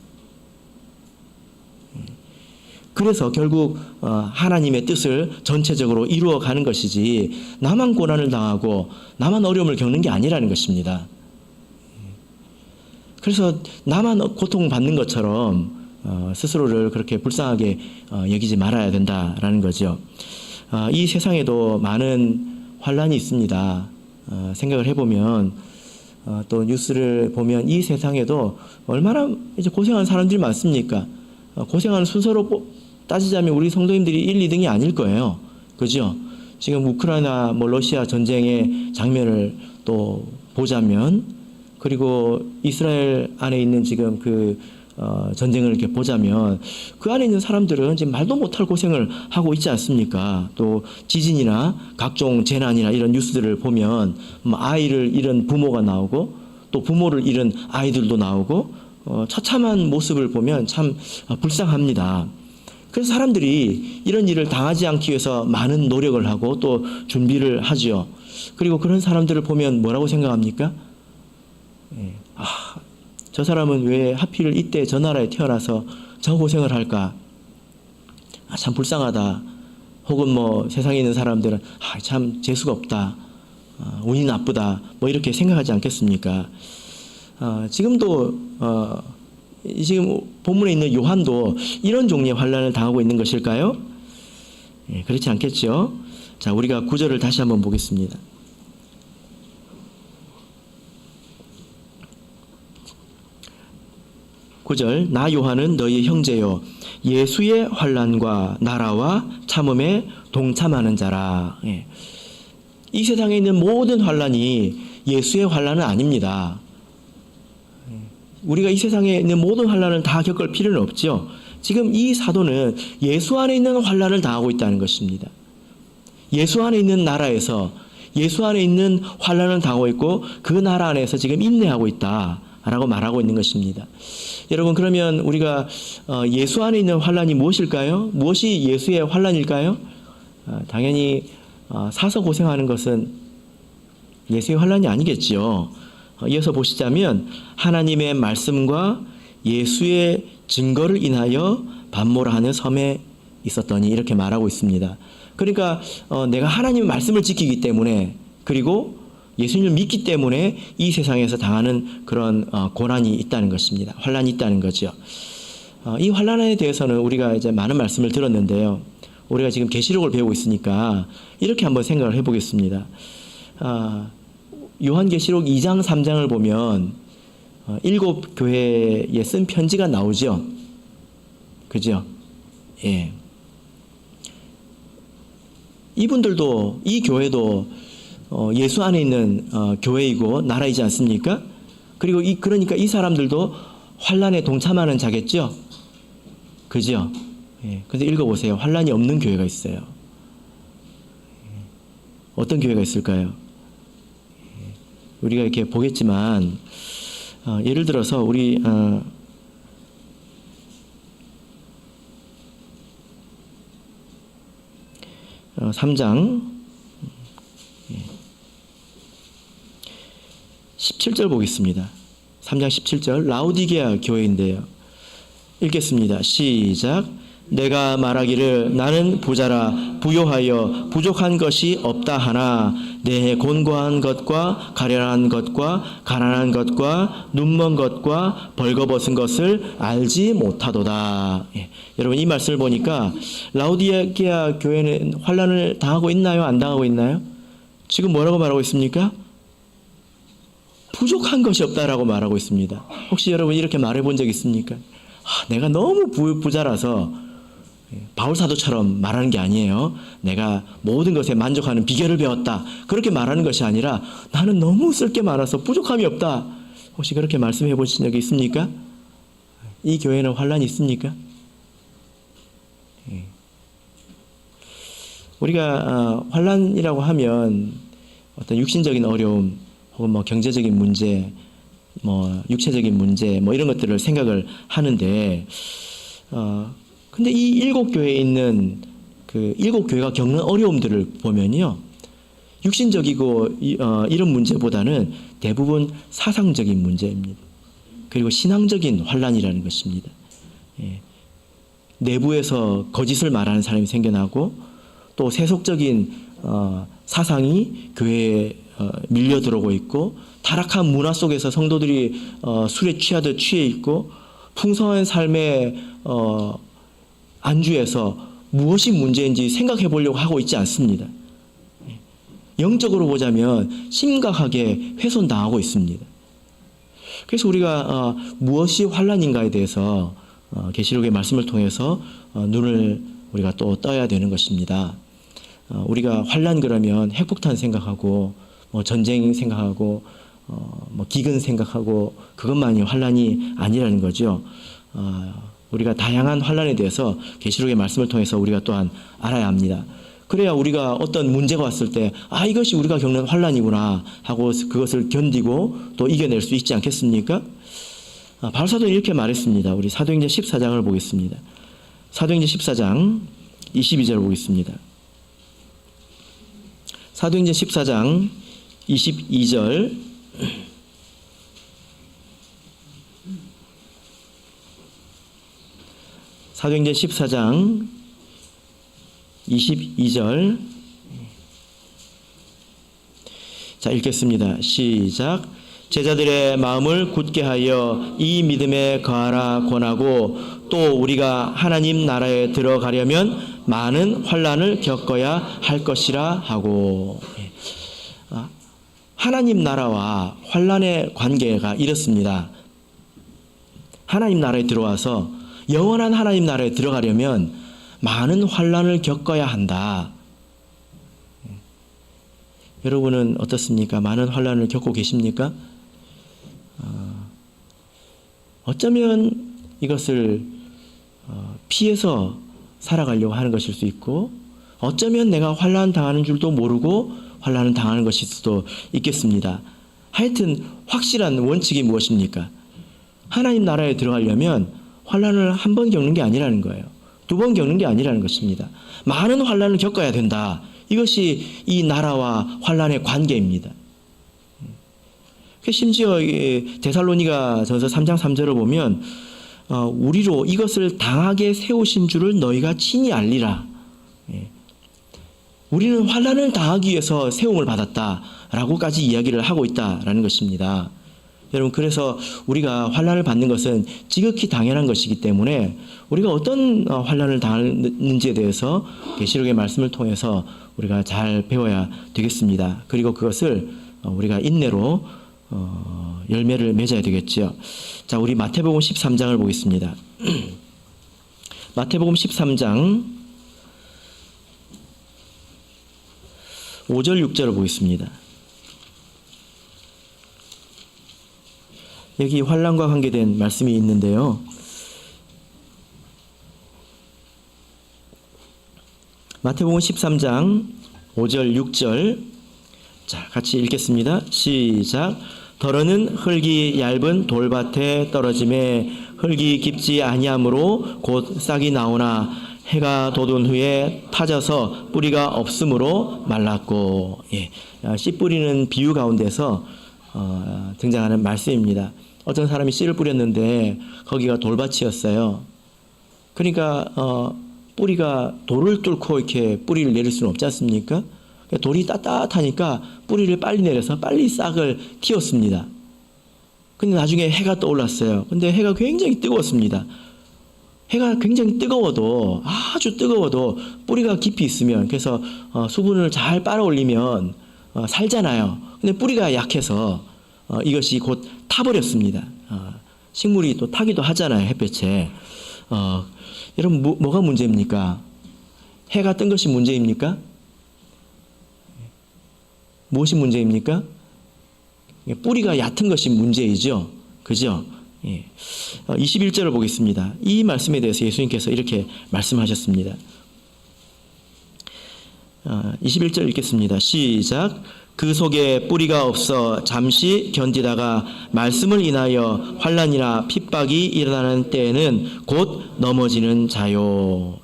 Speaker 1: 그래서 결국 하나님의 뜻을 전체적으로 이루어가는 것이지 나만 고난을 당하고 나만 어려움을 겪는 게 아니라는 것입니다. 그래서 나만 고통받는 것처럼 스스로를 그렇게 불쌍하게 여기지 말아야 된다라는 거죠. 이 세상에도 많은 환난이 있습니다. 생각을 해보면 또 뉴스를 보면 이 세상에도 얼마나 이제 고생하는 사람들이 많습니까? 고생하는 순서로 따지자면 우리 성도님들이 1, 2등이 아닐 거예요. 그죠? 지금 우크라이나 러시아 전쟁의 장면을 또 보자면, 그리고 이스라엘 안에 있는 지금 그 전쟁을 이렇게 보자면 그 안에 있는 사람들은 이제 말도 못할 고생을 하고 있지 않습니까? 또 지진이나 각종 재난이나 이런 뉴스들을 보면 아이를 잃은 부모가 나오고 또 부모를 잃은 아이들도 나오고 처참한 모습을 보면 참 불쌍합니다. 그래서 사람들이 이런 일을 당하지 않기 위해서 많은 노력을 하고 또 준비를 하죠. 그리고 그런 사람들을 보면 뭐라고 생각합니까? 저 사람은 왜 하필 이때 저 나라에 태어나서 저 고생을 할까? 참 불쌍하다. 혹은 뭐 세상에 있는 사람들은 참 재수가 없다. 운이 나쁘다. 뭐 이렇게 생각하지 않겠습니까? 지금도 지금 본문에 있는 요한도 이런 종류의 환난을 당하고 있는 것일까요? 그렇지 않겠죠. 자, 우리가 9절을 다시 한번 보겠습니다. (9절) 나 요한은 너희 형제요 예수의 환난과 나라와 참음에 동참하는 자라. 이 세상에 있는 모든 환난이 예수의 환난은 아닙니다. 우리가 이 세상에 있는 모든 환난을 다 겪을 필요는 없죠. 지금 이 사도는 예수 안에 있는 환난을 당하고 있다는 것입니다. 예수 안에 있는 나라에서 예수 안에 있는 환난을 당하고 있고 그 나라 안에서 지금 인내하고 있다라고 말하고 있는 것입니다. 여러분, 그러면 우리가 예수 안에 있는 환난이 무엇일까요? 무엇이 예수의 환난일까요? 당연히 사서 고생하는 것은 예수의 환난이 아니겠지요. 이어서 보시자면 하나님의 말씀과 예수의 증거를 인하여 반모하는 섬에 있었더니 이렇게 말하고 있습니다. 그러니까 내가 하나님의 말씀을 지키기 때문에 그리고 예수님을 믿기 때문에 이 세상에서 당하는 그런 고난이 있다는 것입니다. 환난이 있다는 거죠. 이 환난에 대해서는 우리가 이제 많은 말씀을 들었는데요. 우리가 지금 계시록을 배우고 있으니까 이렇게 한번 생각을 해보겠습니다. 요한계시록 2장 3장을 보면 7 교회에 쓴 편지가 나오죠. 그죠? 예. 이분들도 이 교회도 예수 안에 있는 교회이고 나라이지 않습니까? 그리고 그러니까 이 사람들도 환난에 동참하는 자겠죠? 그죠? 예. 근데 읽어보세요. 환난이 없는 교회가 있어요. 어떤 교회가 있을까요? 우리가 이렇게 보겠지만 예를 들어서 우리 3장 17절 보겠습니다. 3장 17절 라우디게아 교회인데요. 읽겠습니다. 시작. 내가 말하기를 나는 부자라 부요하여 부족한 것이 없다 하나 내 곤고한 것과 가련한 것과 가난한 것과 눈먼 것과 벌거벗은 것을 알지 못하도다. 여러분, 이 말씀을 보니까 라우디게아 교회는 환난을 당하고 있나요? 안 당하고 있나요? 지금 뭐라고 말하고 있습니까? 부족한 것이 없다라고 말하고 있습니다. 혹시 여러분 이렇게 말해본 적 있습니까? 내가 너무 부자라서 바울 사도처럼 말하는 게 아니에요. 내가 모든 것에 만족하는 비결을 배웠다. 그렇게 말하는 것이 아니라 나는 너무 쓸 게 많아서 부족함이 없다. 혹시 그렇게 말씀해 보신 적이 있습니까? 이 교회는 환난이 있습니까? 우리가 환난이라고 하면 어떤 육신적인 어려움 혹은 뭐 경제적인 문제, 뭐 육체적인 문제, 뭐 이런 것들을 생각을 하는데, 근데 이 7교회에 있는 그 7교회가 겪는 어려움들을 보면요, 육신적이고 이런 문제보다는 대부분 사상적인 문제입니다. 그리고 신앙적인 환난이라는 것입니다. 내부에서 거짓을 말하는 사람이 생겨나고 또 세속적인 사상이 교회에 밀려 들어오고 있고 타락한 문화 속에서 성도들이 술에 취하듯 취해 있고 풍성한 삶의 안주에서 무엇이 문제인지 생각해 보려고 하고 있지 않습니다. 영적으로 보자면 심각하게 훼손당하고 있습니다. 그래서 우리가 무엇이 환난인가에 대해서 계시록의 말씀을 통해서 눈을 우리가 또 떠야 되는 것입니다. 우리가 환난 그러면 핵폭탄 생각하고 뭐 전쟁 생각하고 뭐 기근 생각하고 그것만이 환난이 아니라는 거죠. 우리가 다양한 환난에 대해서 계시록의 말씀을 통해서 우리가 또한 알아야 합니다. 그래야 우리가 어떤 문제가 왔을 때 이것이 우리가 겪는 환난이구나 하고 그것을 견디고 또 이겨낼 수 있지 않겠습니까? 바울 사도는 이렇게 말했습니다. 우리 사도행전 14장을 보겠습니다. 사도행전 14장 22절 보겠습니다. 사도행전 14장 22절 사도행전 14장 22절 자 읽겠습니다. 시작. 제자들의 마음을 굳게 하여 이 믿음에 거하라 권하고 또 우리가 하나님 나라에 들어가려면 많은 환난을 겪어야 할 것이라 하고 하나님 나라와 환난의 관계가 이렇습니다. 하나님 나라에 들어와서 영원한 하나님 나라에 들어가려면 많은 환난을 겪어야 한다. 여러분은 어떻습니까? 많은 환난을 겪고 계십니까? 어쩌면 이것을 피해서 살아가려고 하는 것일 수 있고 어쩌면 내가 환난 당하는 줄도 모르고 환난을 당하는 것일 수도 있겠습니다. 하여튼 확실한 원칙이 무엇입니까? 하나님 나라에 들어가려면 환난을 한 번 겪는 게 아니라는 거예요. 두 번 겪는 게 아니라는 것입니다. 많은 환난을 겪어야 된다. 이것이 이 나라와 환난의 관계입니다. 심지어 데살로니가 전서 3장 3절을 보면 우리로 이것을 당하게 세우신 줄을 너희가 친히 알리라. 우리는 환난을 당하기 위해서 세움을 받았다라고까지 이야기를 하고 있다라는 것입니다. 여러분 그래서 우리가 환난을 받는 것은 지극히 당연한 것이기 때문에 우리가 어떤 환난을 당하는지에 대해서 계시록의 말씀을 통해서 우리가 잘 배워야 되겠습니다. 그리고 그것을 우리가 인내로 열매를 맺어야 되겠죠. 자, 우리 마태복음 13장을 보겠습니다. 마태복음 13장 5절 6절을 보겠습니다. 여기 환난과 관계된 말씀이 있는데요. 마태복음 13장 5절 6절 자, 같이 읽겠습니다. 시작. 더러는 흙이 얇은 돌밭에 떨어짐에 흙이 깊지 아니하므로 곧 싹이 나오나 해가 돋은 후에 타져서 뿌리가 없으므로 말랐고 씨 뿌리는 비유 가운데서 등장하는 말씀입니다. 어떤 사람이 씨를 뿌렸는데 거기가 돌밭이었어요. 그러니까 뿌리가 돌을 뚫고 이렇게 뿌리를 내릴 수는 없지 않습니까? 돌이 따뜻하니까 뿌리를 빨리 내려서 빨리 싹을 틔웠습니다. 근데 나중에 해가 떠올랐어요. 근데 해가 굉장히 뜨거웠습니다. 해가 굉장히 뜨거워도 아주 뜨거워도 뿌리가 깊이 있으면 그래서 수분을 잘 빨아올리면 살잖아요. 근데 뿌리가 약해서 이것이 곧 타버렸습니다. 식물이 또 타기도 하잖아요. 햇볕에. 여러분 뭐가 문제입니까? 해가 뜬 것이 문제입니까? 무엇이 문제입니까? 뿌리가 얕은 것이 문제이죠. 그죠? 21절을 보겠습니다. 이 말씀에 대해서 예수님께서 이렇게 말씀하셨습니다. 21절 읽겠습니다. 시작. 그 속에 뿌리가 없어 잠시 견디다가 말씀을 인하여 환난이나 핍박이 일어나는 때에는 곧 넘어지는 자요.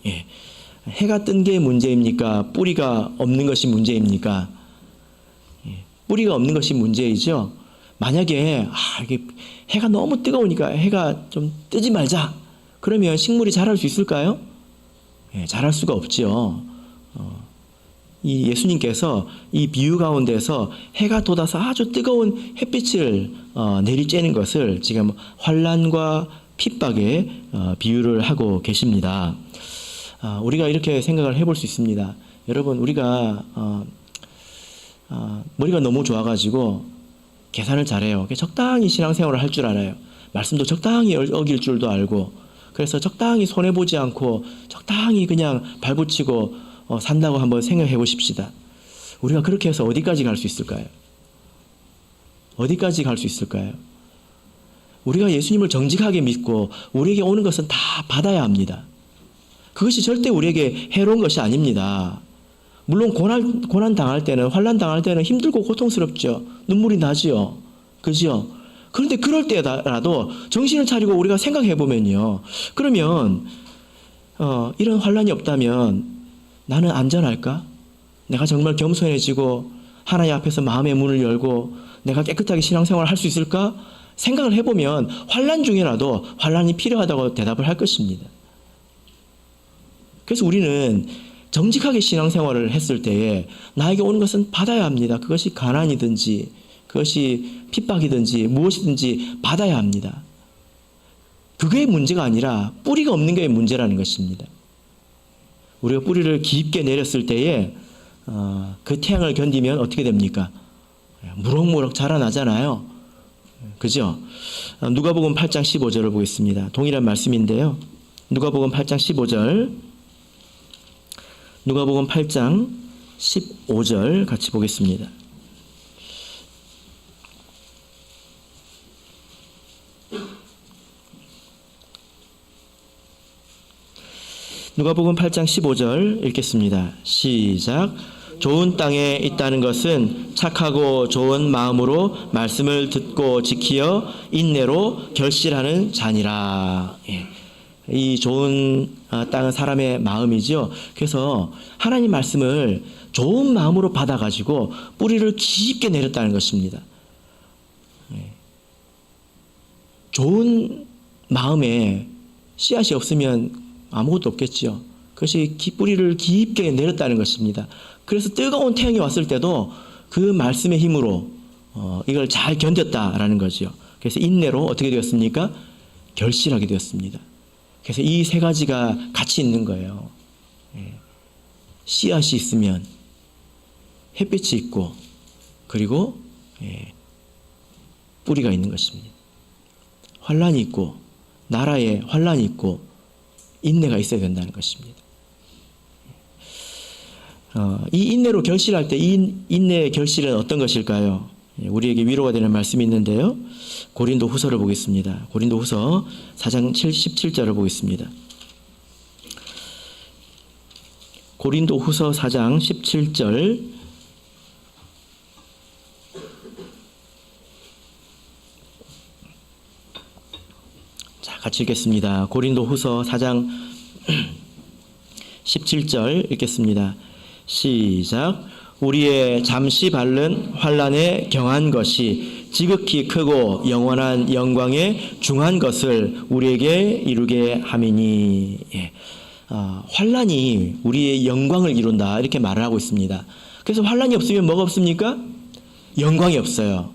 Speaker 1: 해가 뜬 게 문제입니까? 뿌리가 없는 것이 문제입니까? 뿌리가 없는 것이 문제이죠. 만약에 이게 해가 너무 뜨거우니까 해가 좀 뜨지 말자. 그러면 식물이 자랄 수 있을까요? 자랄 수가 없죠. 이 예수님께서 이 비유 가운데서 해가 돋아서 아주 뜨거운 햇빛을 내리쬐는 것을 지금 환난과 핍박에 비유를 하고 계십니다. 우리가 이렇게 생각을 해볼 수 있습니다. 여러분 우리가 머리가 너무 좋아가지고 계산을 잘해요. 적당히 신앙생활을 할 줄 알아요. 말씀도 적당히 어길 줄도 알고 그래서 적당히 손해보지 않고 적당히 그냥 발붙이고 산다고 한번 생각해 보십시다. 우리가 그렇게 해서 어디까지 갈 수 있을까요? 어디까지 갈 수 있을까요? 우리가 예수님을 정직하게 믿고 우리에게 오는 것은 다 받아야 합니다. 그것이 절대 우리에게 해로운 것이 아닙니다. 물론 고난 당할 때는, 환난 당할 때는 힘들고 고통스럽죠. 눈물이 나지요. 그죠? 그런데 그럴 때라도 정신을 차리고 우리가 생각해 보면요. 그러면 이런 환난이 없다면 나는 안전할까? 내가 정말 겸손해지고 하나님 앞에서 마음의 문을 열고 내가 깨끗하게 신앙생활을 할 수 있을까? 생각을 해보면 환난 중이라도 환난이 필요하다고 대답을 할 것입니다. 그래서 우리는 정직하게 신앙생활을 했을 때에 나에게 오는 것은 받아야 합니다. 그것이 가난이든지 그것이 핍박이든지 무엇이든지 받아야 합니다. 그게 문제가 아니라 뿌리가 없는 게 문제라는 것입니다. 우리가 뿌리를 깊게 내렸을 때에 그 태양을 견디면 어떻게 됩니까? 무럭무럭 자라나잖아요. 그죠? 누가복음 8장 15절을 보겠습니다. 동일한 말씀인데요. 누가복음 8장 15절, 누가복음 8장 15절 같이 보겠습니다. 누가복음 8장 15절 읽겠습니다. 시작. 좋은 땅에 있다는 것은 착하고 좋은 마음으로 말씀을 듣고 지키어 인내로 결실하는 자니라. 이 좋은 땅은 사람의 마음이죠. 그래서 하나님 말씀을 좋은 마음으로 받아가지고 뿌리를 깊게 내렸다는 것입니다. 좋은 마음에 씨앗이 없으면 아무것도 없겠죠. 그것이 뿌리를 깊게 내렸다는 것입니다. 그래서 뜨거운 태양이 왔을 때도 그 말씀의 힘으로 이걸 잘 견뎠다라는 거죠. 그래서 인내로 어떻게 되었습니까? 결실하게 되었습니다. 그래서 이 세 가지가 같이 있는 거예요. 씨앗이 있으면 햇빛이 있고 그리고 뿌리가 있는 것입니다. 환란이 있고 나라에 환란이 있고 인내가 있어야 된다는 것입니다. 이 인내로 결실할 때 이 인내의 결실은 어떤 것일까요? 우리에게 위로가 되는 말씀이 있는데요. 고린도 후서를 보겠습니다. 고린도 후서 4장 17절을 보겠습니다. 고린도 후서 4장 17절 자, 같이 읽겠습니다. 고린도 후서 4장 17절 읽겠습니다. 시작. 우리의 잠시 바른 환난에 경한 것이 지극히 크고 영원한 영광에 중한 것을 우리에게 이루게 함이니. 환난이 우리의 영광을 이룬다 이렇게 말을 하고 있습니다. 그래서 환난이 없으면 뭐가 없습니까? 영광이 없어요.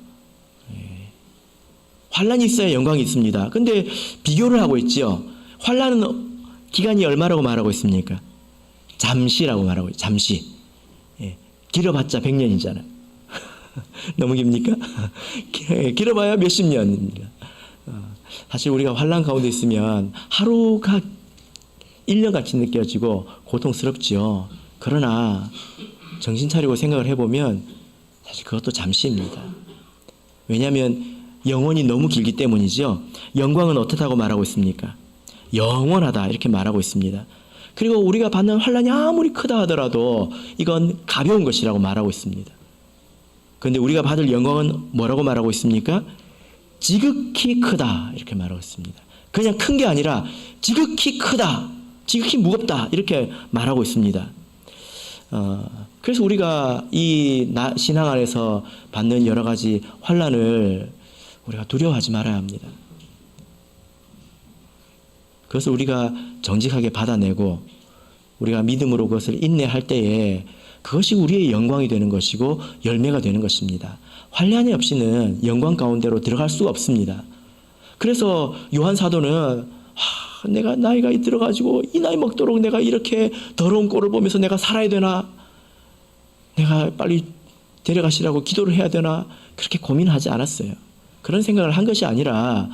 Speaker 1: 환난이 있어야 영광이 있습니다. 근데 비교를 하고 있죠. 환난은 기간이 얼마라고 말하고 있습니까? 잠시라고 말하고 있어요. 잠시. 길어봤자 100년이잖아요. 너무 깁니까? 길어봐야 몇십 년입니다. 사실 우리가 환난 가운데 있으면 하루가 1년같이 느껴지고 고통스럽지요. 그러나 정신 차리고 생각을 해보면 사실 그것도 잠시입니다. 왜냐하면 영원이 너무 길기 때문이죠. 영광은 어떻다고 말하고 있습니까? 영원하다 이렇게 말하고 있습니다. 그리고 우리가 받는 환난이 아무리 크다 하더라도 이건 가벼운 것이라고 말하고 있습니다. 그런데 우리가 받을 영광은 뭐라고 말하고 있습니까? 지극히 크다 이렇게 말하고 있습니다. 그냥 큰 게 아니라 지극히 크다, 지극히 무겁다 이렇게 말하고 있습니다. 그래서 우리가 이 신앙 안에서 받는 여러 가지 환난을 우리가 두려워하지 말아야 합니다. 그것을 우리가 정직하게 받아내고 우리가 믿음으로 그것을 인내할 때에 그것이 우리의 영광이 되는 것이고 열매가 되는 것입니다. 환난이 없이는 영광 가운데로 들어갈 수가 없습니다. 그래서 요한 사도는 내가 나이가 들어가지고 이 나이 먹도록 내가 이렇게 더러운 꼴을 보면서 내가 살아야 되나? 내가 빨리 데려가시라고 기도를 해야 되나? 그렇게 고민하지 않았어요. 그런 생각을 한 것이 아니라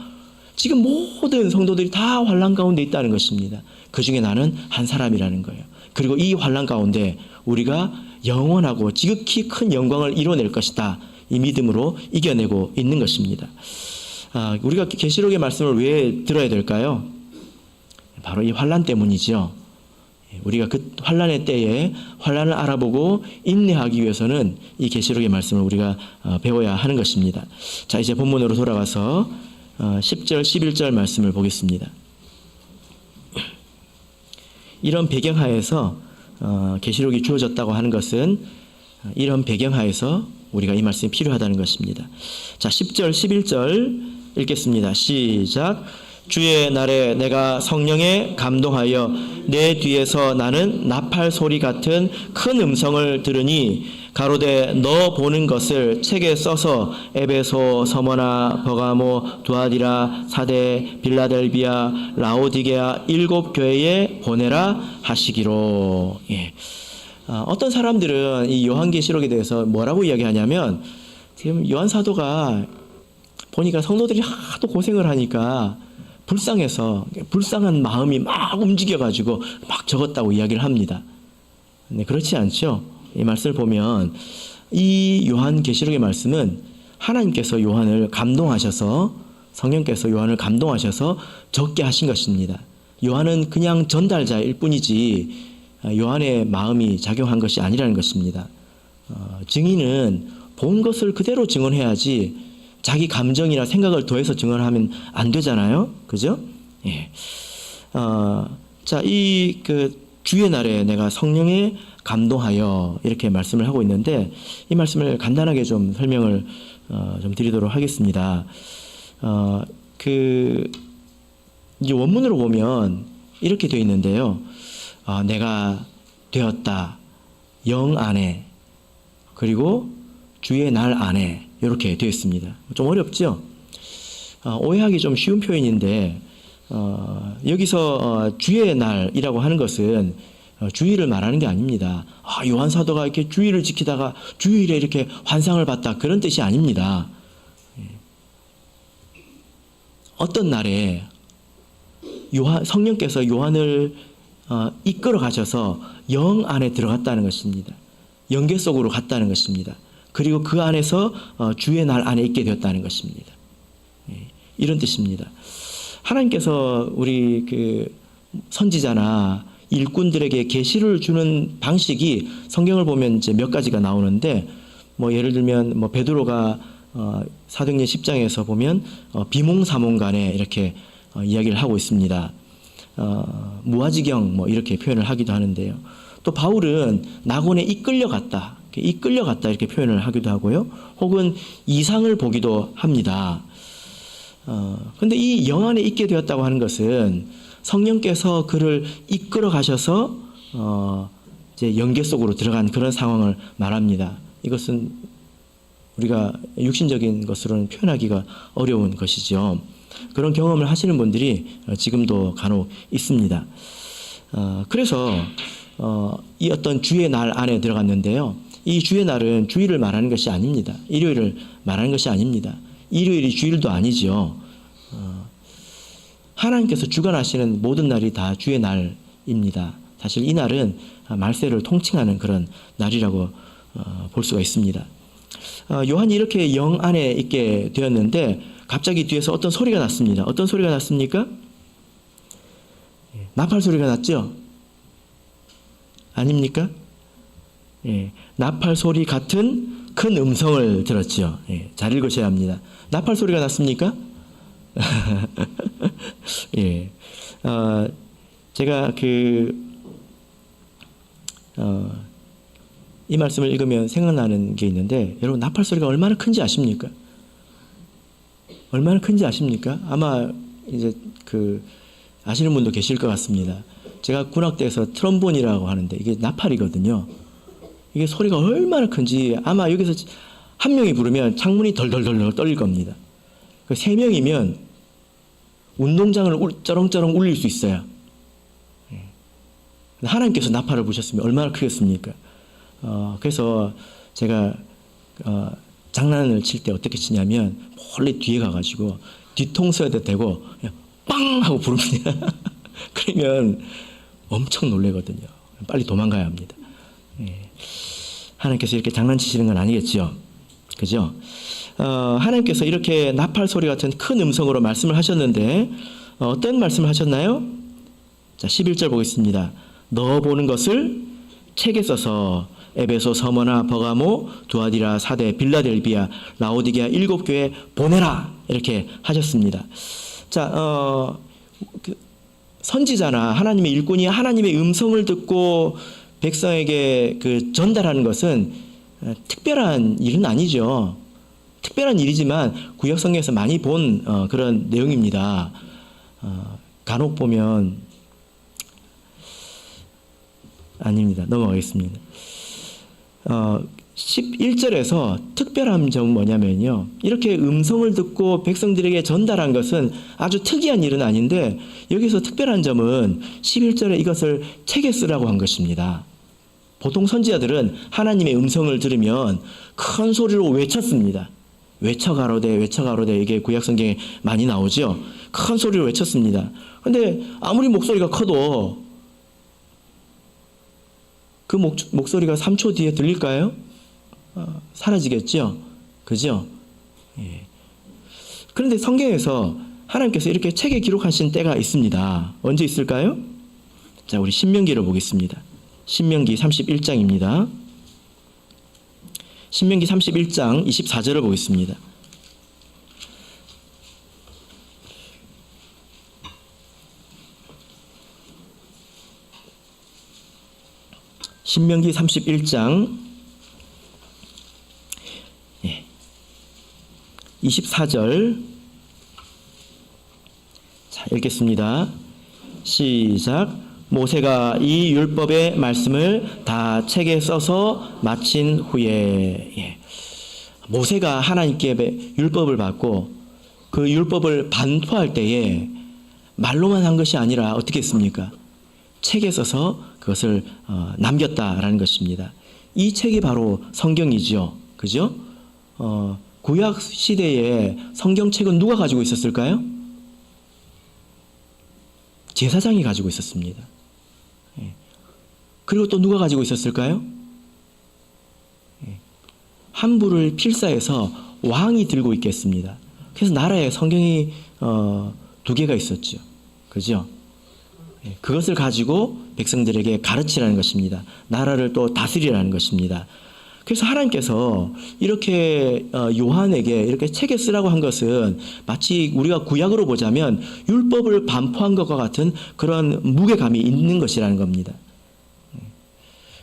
Speaker 1: 지금 모든 성도들이 다 환난 가운데 있다는 것입니다. 그 중에 나는 한 사람이라는 거예요. 그리고 이 환난 가운데 우리가 영원하고 지극히 큰 영광을 이뤄낼 것이다. 이 믿음으로 이겨내고 있는 것입니다. 우리가 계시록의 말씀을 왜 들어야 될까요? 바로 이 환난 때문이죠. 우리가 그 환난의 때에 환난을 알아보고 인내하기 위해서는 이 계시록의 말씀을 우리가 배워야 하는 것입니다. 자, 이제 본문으로 돌아와서 10절, 11절 말씀을 보겠습니다. 이런 배경하에서 계시록이 주어졌다고 하는 것은 이런 배경하에서 우리가 이 말씀이 필요하다는 것입니다. 자, 10절, 11절 읽겠습니다. 시작. 주의 날에 내가 성령에 감동하여 내 뒤에서 나는 나팔 소리 같은 큰 음성을 들으니 가로되 너 보는 것을 책에 써서 에베소, 서머나, 버가모, 두아디라, 사데, 빌라델비아, 라오디게아 7교회에 보내라 하시기로. 어떤 사람들은 이 요한계시록에 대해서 뭐라고 이야기하냐면 지금 요한 사도가 보니까 성도들이 하도 고생을 하니까 불쌍해서 불쌍한 마음이 막 움직여가지고 막 적었다고 이야기를 합니다. 네, 그렇지 않죠. 이 말씀을 보면 이 요한계시록의 말씀은 하나님께서 요한을 감동하셔서 성령께서 요한을 감동하셔서 적게 하신 것입니다. 요한은 그냥 전달자일 뿐이지 요한의 마음이 작용한 것이 아니라는 것입니다. 증인은 본 것을 그대로 증언해야지 자기 감정이나 생각을 더해서 증언하면 안 되잖아요. 그죠? 예. 자, 이 주의 날에 내가 성령에 감동하여 이렇게 말씀을 하고 있는데 이 말씀을 간단하게 좀 설명을 좀 드리도록 하겠습니다. 이 원문으로 보면 이렇게 되어 있는데요. 내가 되었다. 영 안에 그리고 주의 날 안에 이렇게 되어 있습니다. 좀 어렵죠? 오해하기 좀 쉬운 표현인데 여기서 주의 날이라고 하는 것은 주일을 말하는 게 아닙니다. 요한 사도가 이렇게 주일을 지키다가 주일에 이렇게 환상을 봤다 그런 뜻이 아닙니다. 어떤 날에 성령께서 요한을 이끌어 가셔서 영 안에 들어갔다는 것입니다. 영계 속으로 갔다는 것입니다. 그리고 그 안에서 주의 날 안에 있게 되었다는 것입니다. 이런 뜻입니다. 하나님께서 우리 선지자나 일꾼들에게 계시를 주는 방식이 성경을 보면 이제 몇 가지가 나오는데 예를 들면 베드로가 사도행전 10장에서 보면 비몽사몽간에 이렇게 이야기를 하고 있습니다. 무아지경 이렇게 표현을 하기도 하는데요. 또 바울은 낙원에 이끌려갔다 이렇게 표현을 하기도 하고요. 혹은 이상을 보기도 합니다. 근데 이 영 안에 있게 되었다고 하는 것은 성령께서 그를 이끌어 가셔서 이제 영계 속으로 들어간 그런 상황을 말합니다. 이것은 우리가 육신적인 것으로는 표현하기가 어려운 것이죠. 그런 경험을 하시는 분들이 지금도 간혹 있습니다. 그래서 이 어떤 주의 날 안에 들어갔는데요. 이 주의 날은 주일을 말하는 것이 아닙니다. 일요일을 말하는 것이 아닙니다. 일요일이 주일도 아니죠. 하나님께서 주관하시는 모든 날이 다 주의 날입니다. 사실 이 날은 말세를 통칭하는 그런 날이라고 볼 수가 있습니다. 요한이 이렇게 영 안에 있게 되었는데 갑자기 뒤에서 어떤 소리가 났습니다. 어떤 소리가 났습니까? 나팔 소리가 났죠? 아닙니까? 나팔 소리 같은 큰 음성을 들었죠. 잘 읽으셔야 합니다. 나팔 소리가 났습니까? 제가 이 말씀을 읽으면 생각나는 게 있는데 여러분 나팔 소리가 얼마나 큰지 아십니까? 얼마나 큰지 아십니까? 아마 이제 아시는 분도 계실 것 같습니다. 제가 군악대에서 트럼본이라고 하는데 이게 나팔이거든요. 이게 소리가 얼마나 큰지 아마 여기서 한 명이 부르면 창문이 덜덜덜 떨릴 겁니다. 3명이면 운동장을 쩌렁쩌렁 울릴 수 있어요. 하나님께서 나팔을 부셨으면 얼마나 크겠습니까? 그래서 제가 장난을 칠 때 어떻게 치냐면 몰래 뒤에 가가지고 뒤통수에다 대고 그냥 빵 하고 부릅니다. 그러면 엄청 놀래거든요. 빨리 도망가야 합니다. 하나님께서 이렇게 장난치시는 건 아니겠죠. 그죠? 하나님께서 이렇게 나팔 소리 같은 큰 음성으로 말씀을 하셨는데 어떤 말씀을 하셨나요? 자, 11절 보겠습니다. 너 보는 것을 책에 써서 에베소, 서머나, 버가모, 두아디라, 사대, 빌라델비아, 라오디게아 7교회 보내라 이렇게 하셨습니다. 자, 선지자나 하나님의 일꾼이 하나님의 음성을 듣고 백성에게 전달하는 것은 특별한 일은 아니죠. 특별한 일이지만 구약 성경에서 많이 본 그런 내용입니다. 간혹 보면 아닙니다. 넘어가겠습니다. 11절에서 특별한 점은 뭐냐면요. 이렇게 음성을 듣고 백성들에게 전달한 것은 아주 특이한 일은 아닌데 여기서 특별한 점은 11절에 이것을 책에 쓰라고 한 것입니다. 보통 선지자들은 하나님의 음성을 들으면 큰 소리로 외쳤습니다. 외쳐가로되 외쳐가로되 이게 구약 성경에 많이 나오죠. 큰 소리로 외쳤습니다. 그런데 아무리 목소리가 커도 그 목소리가 3초 뒤에 들릴까요? 사라지겠죠. 그죠? 예. 그런데 성경에서 하나님께서 이렇게 책에 기록하신 때가 있습니다. 언제 있을까요? 자, 우리 신명기를 보겠습니다. 신명기 31장입니다. 신명기 31장 24절을 보겠습니다. 신명기 31장 24절 자, 읽겠습니다. 시작. 모세가 이 율법의 말씀을 다 책에 써서 마친 후에 모세가 하나님께 율법을 받고 그 율법을 반포할 때에 말로만 한 것이 아니라 어떻게 했습니까? 책에 써서 그것을 남겼다라는 것입니다. 이 책이 바로 성경이죠. 그죠? 구약 시대에 성경책은 누가 가지고 있었을까요? 제사장이 가지고 있었습니다. 그리고 또 누가 가지고 있었을까요? 함부를 필사해서 왕이 들고 있겠습니다. 그래서 나라에 성경이 2개가 있었죠. 그죠? 그것을 가지고 백성들에게 가르치라는 것입니다. 나라를 또 다스리라는 것입니다. 그래서 하나님께서 이렇게 요한에게 이렇게 책에 쓰라고 한 것은 마치 우리가 구약으로 보자면 율법을 반포한 것과 같은 그런 무게감이 있는 것이라는 겁니다.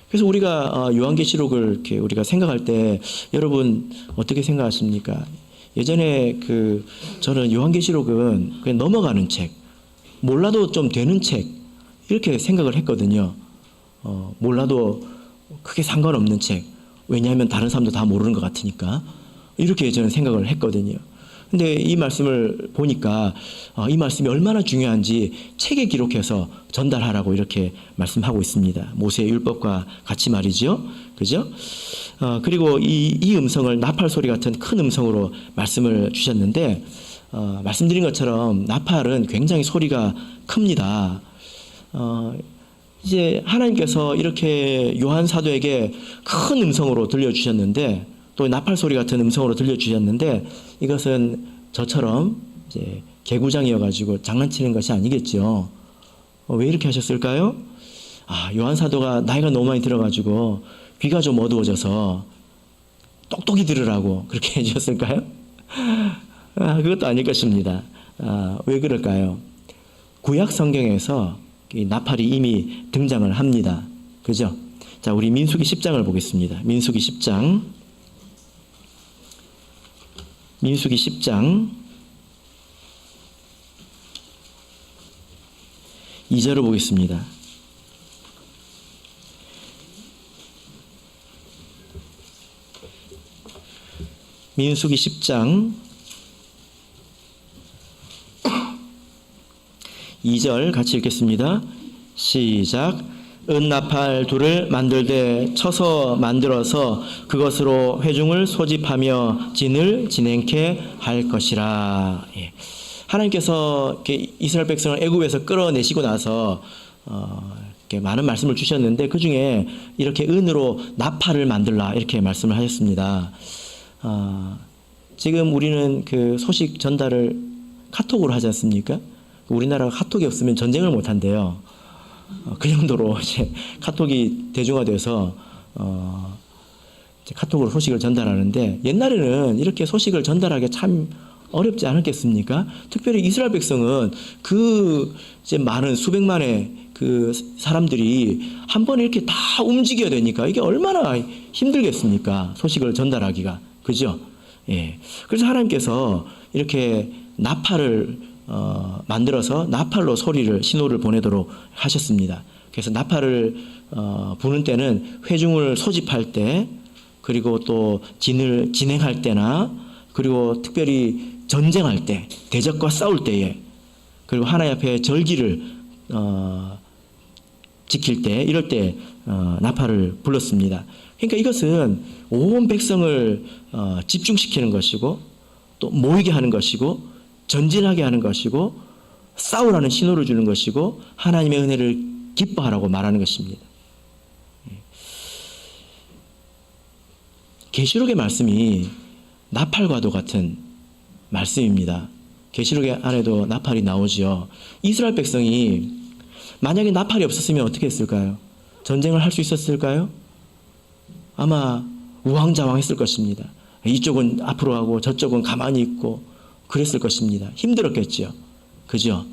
Speaker 1: 그래서 우리가 요한계시록을 이렇게 우리가 생각할 때 여러분 어떻게 생각하십니까? 예전에 저는 요한계시록은 그냥 넘어가는 책, 몰라도 좀 되는 책 이렇게 생각을 했거든요. 몰라도 크게 상관없는 책. 왜냐하면 다른 사람도 다 모르는 것 같으니까 이렇게 저는 생각을 했거든요. 근데 이 말씀을 보니까 이 말씀이 얼마나 중요한지 책에 기록해서 전달하라고 이렇게 말씀하고 있습니다. 모세의 율법과 같이 말이죠. 그죠? 그리고 이 음성을 나팔 소리 같은 큰 음성으로 말씀을 주셨는데 말씀드린 것처럼 나팔은 굉장히 소리가 큽니다. 이제 하나님께서 이렇게 요한 사도에게 큰 음성으로 들려주셨는데 또 나팔 소리 같은 음성으로 들려주셨는데 이것은 저처럼 이제 개구장이어가지고 장난치는 것이 아니겠죠. 왜 이렇게 하셨을까요? 요한 사도가 나이가 너무 많이 들어가지고 귀가 좀 어두워져서 똑똑히 들으라고 그렇게 해주셨을까요? 그것도 아닐 것입니다. 왜 그럴까요? 구약 성경에서 이 나팔이 이미 등장을 합니다. 그죠? 자, 우리 민수기 10장을 보겠습니다. 민수기 10장. 민수기 10장 2절을 보겠습니다. 민수기 10장 2절 같이 읽겠습니다. 시작. 은나팔 둘을 만들되 쳐서 만들어서 그것으로 회중을 소집하며 진을 진행케 할 것이라. 하나님께서 이렇게 이스라엘 백성을 애굽에서 끌어내시고 나서 이렇게 많은 말씀을 주셨는데 그 중에 이렇게 은으로 나팔을 만들라 이렇게 말씀을 하셨습니다. 지금 우리는 그 소식 전달을 카톡으로 하지 않습니까? 우리나라가 카톡이 없으면 전쟁을 못 한대요. 그 정도로 이제 카톡이 대중화돼서 이제 카톡으로 소식을 전달하는데, 옛날에는 이렇게 소식을 전달하기 참 어렵지 않았겠습니까? 특별히 이스라엘 백성은 그 이제 많은 수백만의 그 사람들이 한 번에 이렇게 다 움직여야 되니까 이게 얼마나 힘들겠습니까? 소식을 전달하기가. 그죠? 예. 그래서 하나님께서 이렇게 나팔을 만들어서 나팔로 신호를 보내도록 하셨습니다. 그래서 나팔을 부는 때는 회중을 소집할 때, 그리고 또 진행할 때나, 그리고 특별히 전쟁할 때, 대적과 싸울 때에, 그리고 하나님 앞에 절기를 지킬 때, 이럴 때 나팔을 불렀습니다. 그러니까 이것은 온 백성을 집중시키는 것이고, 또 모이게 하는 것이고, 전진하게 하는 것이고, 싸우라는 신호를 주는 것이고, 하나님의 은혜를 기뻐하라고 말하는 것입니다. 계시록의 말씀이 나팔과도 같은 말씀입니다. 계시록 안에도 나팔이 나오지요. 이스라엘 백성이 만약에 나팔이 없었으면 어떻게 했을까요? 전쟁을 할 수 있었을까요? 아마 우왕좌왕했을 것입니다. 이쪽은 앞으로 가고 저쪽은 가만히 있고 그랬을 것입니다. 힘들었겠죠. 그죠?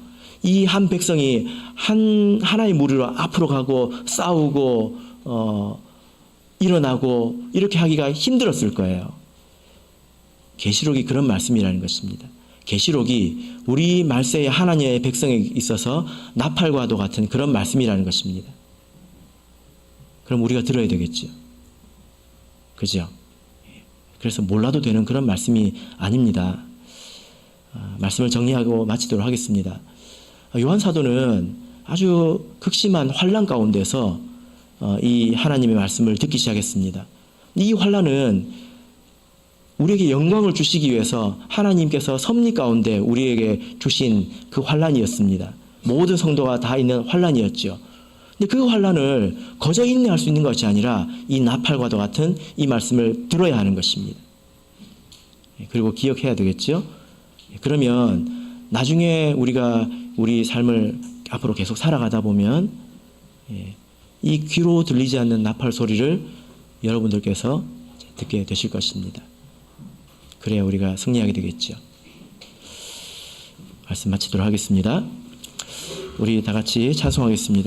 Speaker 1: 이 한 백성이 하나의 무리로 앞으로 가고 싸우고 일어나고 이렇게 하기가 힘들었을 거예요. 계시록이 그런 말씀이라는 것입니다. 계시록이 우리 말세의 하나님의 백성에 있어서 나팔과도 같은 그런 말씀이라는 것입니다. 그럼 우리가 들어야 되겠죠. 그죠? 그래서 몰라도 되는 그런 말씀이 아닙니다. 말씀을 정리하고 마치도록 하겠습니다. 요한 사도는 아주 극심한 환난 가운데서 이 하나님의 말씀을 듣기 시작했습니다. 이 환난은 우리에게 영광을 주시기 위해서 하나님께서 섭리 가운데 우리에게 주신 그 환난이었습니다. 모든 성도가 다 있는 환난이었죠. 근데 그 환난을 거저 인내할 수 있는 것이 아니라 이 나팔과도 같은 이 말씀을 들어야 하는 것입니다. 그리고 기억해야 되겠죠. 그러면 나중에 우리가 우리 삶을 앞으로 계속 살아가다 보면 이 귀로 들리지 않는 나팔 소리를 여러분들께서 듣게 되실 것입니다. 그래야 우리가 승리하게 되겠죠. 말씀 마치도록 하겠습니다. 우리 다 같이 찬송하겠습니다.